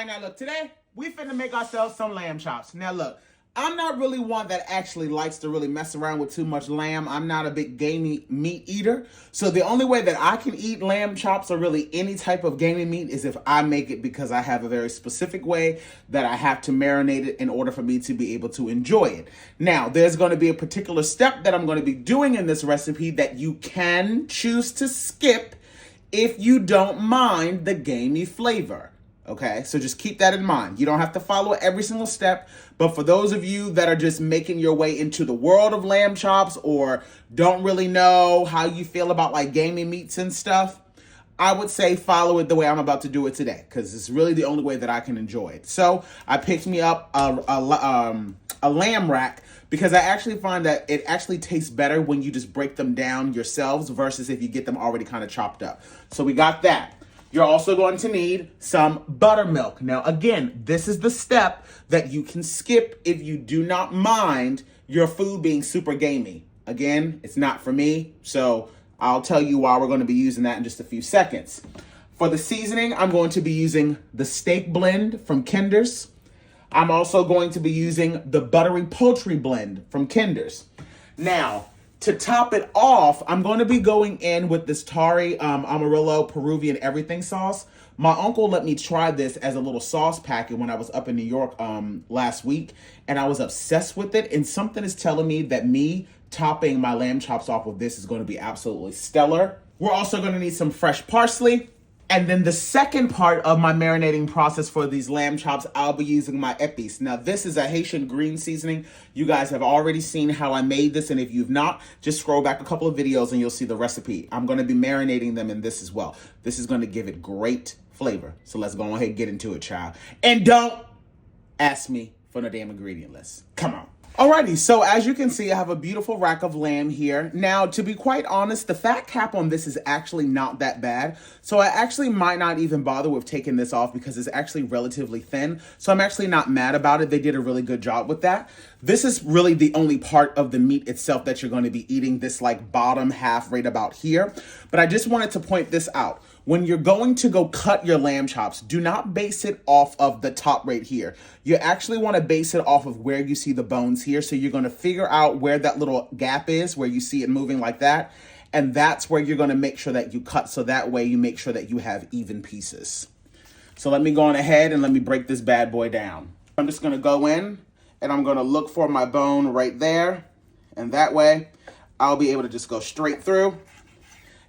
right, now look, today we finna make ourselves some lamb chops. Now look, I'm not really one that actually likes to really mess around with too much lamb. I'm not a big gamey meat eater. So the only way that I can eat lamb chops or really any type of gamey meat is if I make it, because I have a very specific way that I have to marinate it in order for me to be able to enjoy it. Now, there's going to be a particular step that I'm going to be doing in this recipe that you can choose to skip if you don't mind the gamey flavor. Okay, so just keep that in mind. You don't have to follow every single step, but for those of you that are just making your way into the world of lamb chops or don't really know how you feel about like gamey meats and stuff, I would say follow it the way I'm about to do it today, because it's really the only way that I can enjoy it. So I picked me up a lamb rack, because I actually find that it actually tastes better when you just break them down yourselves versus if you get them already kind of chopped up. So we got that. You're also going to need some buttermilk. Now, again, this is the step that you can skip if you do not mind your food being super gamey. Again, it's not for me, so I'll tell you why we're going to be using that in just a few seconds. For the seasoning, I'm going to be using the steak blend from Kinder's. I'm also going to be using the buttery poultry blend from Kinder's. Now, to top it off, I'm going to be going in with this Tari Amarillo Peruvian everything sauce. My uncle let me try this as a little sauce packet when I was up in New York last week, and I was obsessed with it. And something is telling me that me topping my lamb chops off of this is going to be absolutely stellar. We're also going to need some fresh parsley. And then the second part of my marinating process for these lamb chops, I'll be using my epis. Now, this is a Haitian green seasoning. You guys have already seen how I made this, and if you've not, just scroll back a couple of videos and you'll see the recipe. I'm going to be marinating them in this as well. This is going to give it great flavor. So let's go ahead and get into it, child. And don't ask me for no damn ingredient list. Come on. Alrighty, so as you can see, I have a beautiful rack of lamb here. Now, to be quite honest, the fat cap on this is actually not that bad. So I actually might not even bother with taking this off because it's actually relatively thin. So I'm actually not mad about it. They did a really good job with that. This is really the only part of the meat itself that you're going to be eating, this like bottom half right about here. But I just wanted to point this out. When you're going to go cut your lamb chops, do not base it off of the top right here. You actually want to base it off of where you see the bones here. So you're going to figure out where that little gap is, where you see it moving like that. And that's where you're going to make sure that you cut. So that way you make sure that you have even pieces. So let me go on ahead and let me break this bad boy down. I'm just going to go in and I'm going to look for my bone right there. And that way I'll be able to just go straight through.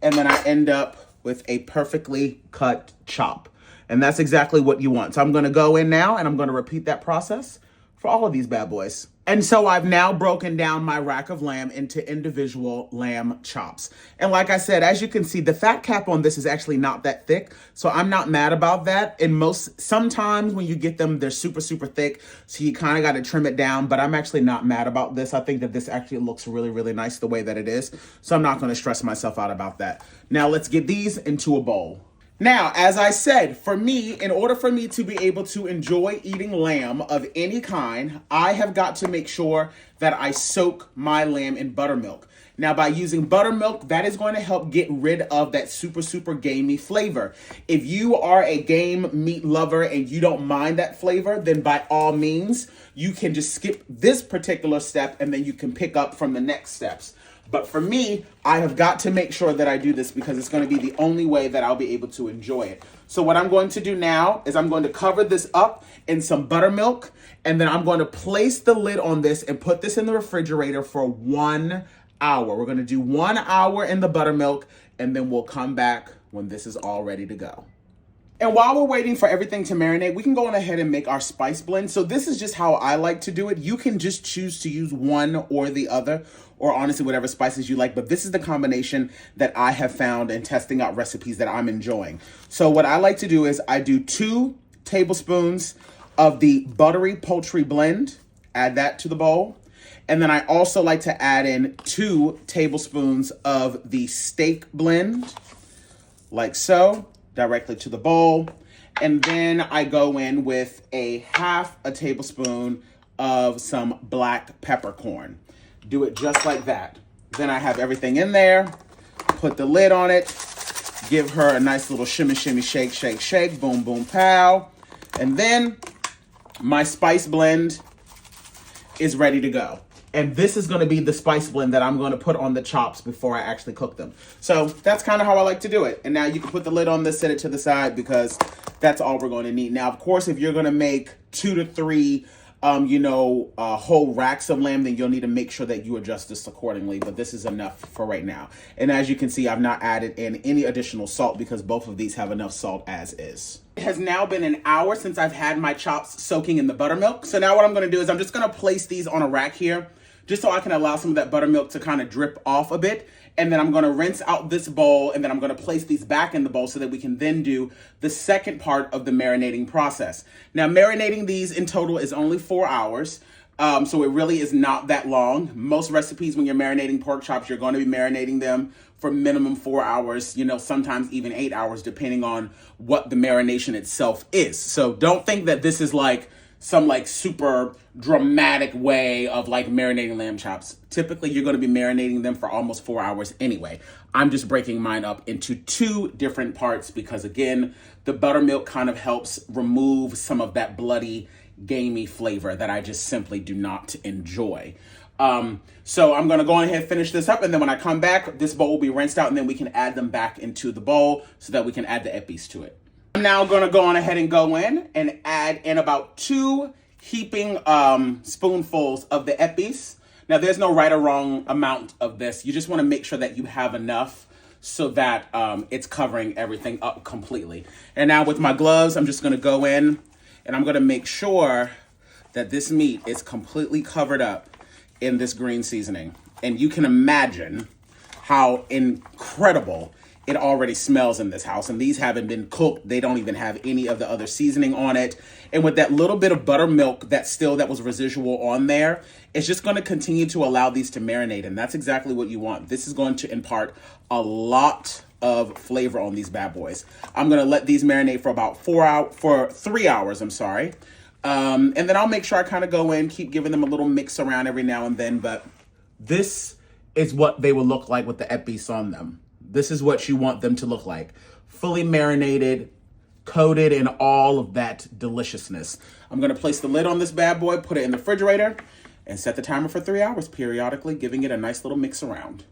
And then I end up with a perfectly cut chop. And that's exactly what you want. So I'm gonna go in now and I'm gonna repeat that process for all of these bad boys. And so I've now broken down my rack of lamb into individual lamb chops. And like I said, as you can see, the fat cap on this is actually not that thick. So I'm not mad about that. And sometimes when you get them, they're super, super thick. So you kind of got to trim it down, but I'm actually not mad about this. I think that this actually looks really, really nice the way that it is. So I'm not going to stress myself out about that. Now let's get these into a bowl. Now, as I said, for me, in order for me to be able to enjoy eating lamb of any kind, I have got to make sure that I soak my lamb in buttermilk. Now, by using buttermilk, that is going to help get rid of that super, super gamey flavor. If you are a game meat lover and you don't mind that flavor, then by all means, you can just skip this particular step and then you can pick up from the next steps. But for me, I have got to make sure that I do this because it's going to be the only way that I'll be able to enjoy it. So what I'm going to do now is I'm going to cover this up in some buttermilk, and then I'm going to place the lid on this and put this in the refrigerator for 1 hour. We're going to do 1 hour in the buttermilk, and then we'll come back when this is all ready to go. And while we're waiting for everything to marinate, we can go on ahead and make our spice blend. So this is just how I like to do it. You can just choose to use one or the other, or honestly, whatever spices you like. But this is the combination that I have found in testing out recipes that I'm enjoying. So what I like to do is I do 2 tablespoons of the buttery poultry blend, add that to the bowl. And then I also like to add in 2 tablespoons of the steak blend, like so, directly to the bowl. And then I go in with a 1/2 tablespoon of some black peppercorn. Do it just like that. Then I have everything in there, put the lid on it, give her a nice little shimmy, shimmy, shake, shake, shake, boom, boom, pow. And then my spice blend is ready to go. And this is gonna be the spice blend that I'm gonna put on the chops before I actually cook them. So that's kind of how I like to do it. And now you can put the lid on this, set it to the side, because that's all we're gonna need. Now, of course, if you're gonna make 2 to 3 whole racks of lamb, then you'll need to make sure that you adjust this accordingly, but this is enough for right now. And as you can see, I've not added in any additional salt because both of these have enough salt as is. It has now been an hour since I've had my chops soaking in the buttermilk. So now what I'm gonna do is I'm just gonna place these on a rack here, just so I can allow some of that buttermilk to kind of drip off a bit. And then I'm gonna rinse out this bowl, and then I'm gonna place these back in the bowl so that we can then do the second part of the marinating process. Now, marinating these in total is only 4 hours. So it really is not that long. Most recipes, when you're marinating pork chops, you're gonna be marinating them for minimum 4 hours, sometimes even 8 hours, depending on what the marination itself is. So don't think that this is like some super dramatic way of marinating lamb chops. Typically, you're gonna be marinating them for almost 4 hours anyway. I'm just breaking mine up into 2 different parts because, again, the buttermilk kind of helps remove some of that bloody, gamey flavor that I just simply do not enjoy. So I'm gonna go ahead and finish this up, and then when I come back, this bowl will be rinsed out, and then we can add them back into the bowl so that we can add the epis to it. I'm now gonna go on ahead and go in and add in about 2 heaping spoonfuls of the epis. Now, there's no right or wrong amount of this. You just wanna make sure that you have enough so that it's covering everything up completely. And now with my gloves, I'm just gonna go in and I'm gonna make sure that this meat is completely covered up in this green seasoning. And you can imagine how incredible it already smells in this house. And these haven't been cooked. They don't even have any of the other seasoning on it. And with that little bit of buttermilk that was residual on there, it's just going to continue to allow these to marinate. And that's exactly what you want. This is going to impart a lot of flavor on these bad boys. I'm going to let these marinate for about 3 hours, and then I'll make sure I kind of go in, keep giving them a little mix around every now and then. But this is what they will look like with the epis on them. This is what you want them to look like. Fully marinated, coated in all of that deliciousness. I'm gonna place the lid on this bad boy, put it in the refrigerator, and set the timer for 3 hours, periodically giving it a nice little mix around.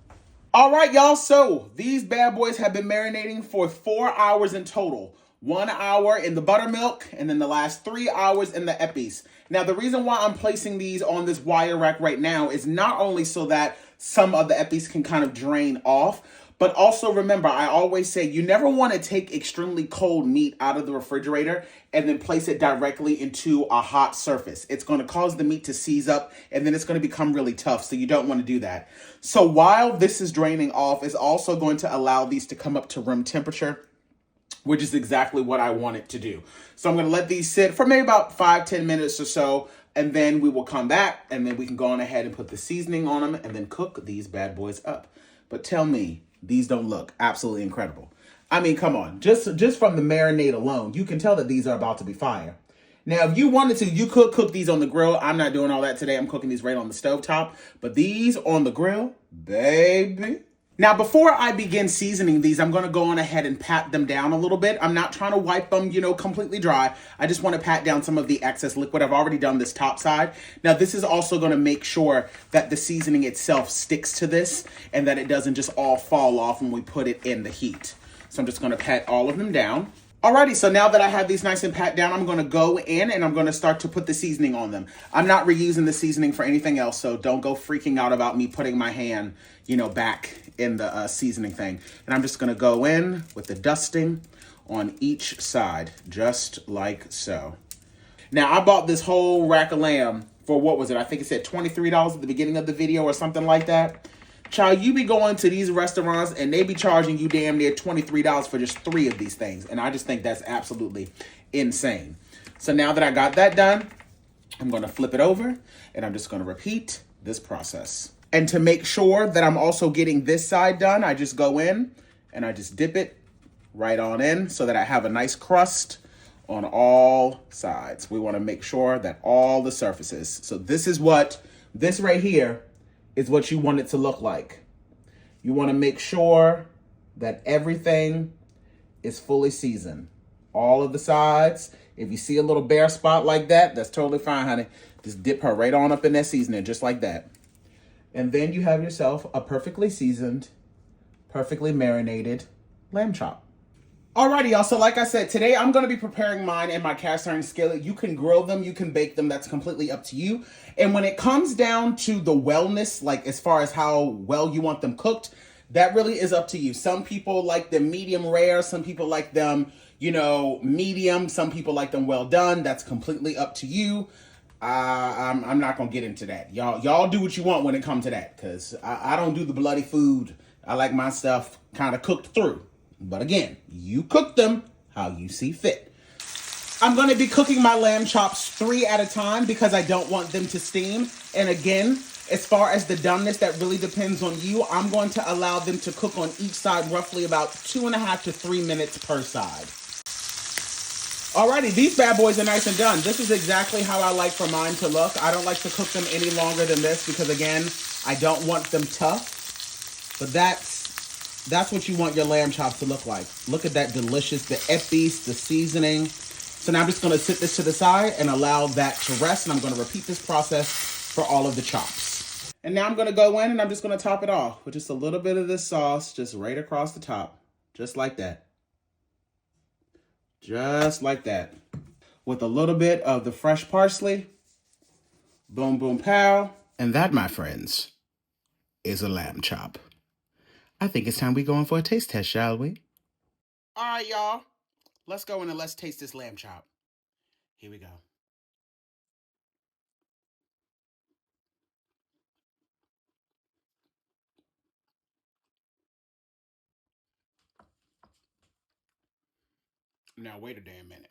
All right, y'all, so these bad boys have been marinating for 4 hours in total. 1 hour in the buttermilk, and then the last 3 hours in the epis. Now, the reason why I'm placing these on this wire rack right now is not only so that some of the epis can kind of drain off, but also remember, I always say you never want to take extremely cold meat out of the refrigerator and then place it directly into a hot surface. It's going to cause the meat to seize up, and then it's going to become really tough, so you don't want to do that. So while this is draining off, it's also going to allow these to come up to room temperature, which is exactly what I want it to do. So I'm going to let these sit for maybe about 5-10 minutes or so, and then we will come back, and then we can go on ahead and put the seasoning on them and then cook these bad boys up. But tell me, these don't look absolutely incredible. I mean, come on. Just from the marinade alone, you can tell that these are about to be fire. Now, if you wanted to, you could cook these on the grill. I'm not doing all that today. I'm cooking these right on the stovetop. But these on the grill, baby. Now, before I begin seasoning these, I'm going to go on ahead and pat them down a little bit. I'm not trying to wipe them, completely dry. I just want to pat down some of the excess liquid. I've already done this top side. Now, this is also going to make sure that the seasoning itself sticks to this and that it doesn't just all fall off when we put it in the heat. So I'm just going to pat all of them down. Alrighty, so now that I have these nice and pat down, I'm going to go in and I'm going to start to put the seasoning on them. I'm not reusing the seasoning for anything else, so don't go freaking out about me putting my hand, back in the seasoning thing. And I'm just going to go in with the dusting on each side, just like so. Now, I bought this whole rack of lamb for, what was it? I think it said $23 at the beginning of the video or something like that. Child, you be going to these restaurants and they be charging you damn near $23 for just 3 of these things. And I just think that's absolutely insane. So now that I got that done, I'm going to flip it over and I'm just going to repeat this process. And to make sure that I'm also getting this side done, I just go in and I just dip it right on in so that I have a nice crust on all sides. We want to make sure that all the surfaces. So this right here is what you want it to look like. You want to make sure that everything is fully seasoned. All of the sides, If you see a little bare spot like that, that's totally fine, honey. Just dip her right on up in that seasoning, just like that. And then you have yourself a perfectly seasoned, perfectly marinated lamb chop. Alrighty, y'all. So like I said, today I'm going to be preparing mine in my cast iron skillet. You can grill them, you can bake them. That's completely up to you. And when it comes down to the wellness, like as far as how well you want them cooked, that really is up to you. Some people like them medium rare. Some people like them, medium. Some people like them well done. That's completely up to you. I'm not going to get into that. Y'all do what you want when it comes to that, because I don't do the bloody food. I like my stuff kind of cooked through. But again, you cook them how you see fit. I'm going to be cooking my lamb chops 3 at a time because I don't want them to steam. And again, as far as the doneness, that really depends on you. I'm going to allow them to cook on each side roughly about 2.5 to 3 minutes per side. Alrighty, these bad boys are nice and done. This is exactly how I like for mine to look. I don't like to cook them any longer than this because, again, I don't want them tough. But that's what you want your lamb chops to look like. Look at that delicious, the epis, the seasoning. So now I'm just going to sit this to the side and allow that to rest. And I'm going to repeat this process for all of the chops. And now I'm going to go in and I'm just going to top it off with just a little bit of this sauce just right across the top. Just like that. Just like that. With a little bit of the fresh parsley. Boom, boom, pow. And that, my friends, is a lamb chop. I think it's time we go in for a taste test, shall we? All right, y'all. Let's go in and let's taste this lamb chop. Here we go. Now, wait a damn minute.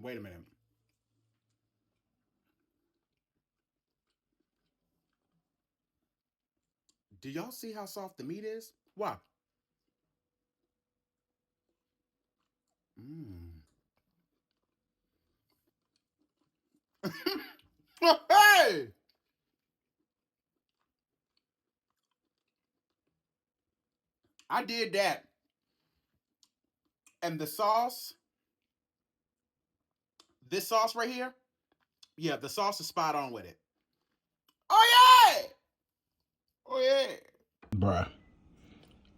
Wait a minute. Do y'all see how soft the meat is? Wow. Hey! I did that. And the sauce, this sauce right here, yeah, the sauce is spot on with it. Oh, yeah! Oh, yeah. Bruh.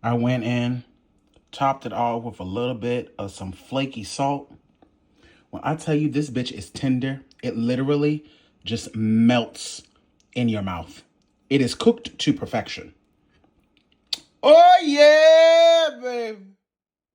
I went in, topped it off with a little bit of some flaky salt. When I tell you this bitch is tender, it literally just melts in your mouth. It is cooked to perfection. Oh, yeah, baby.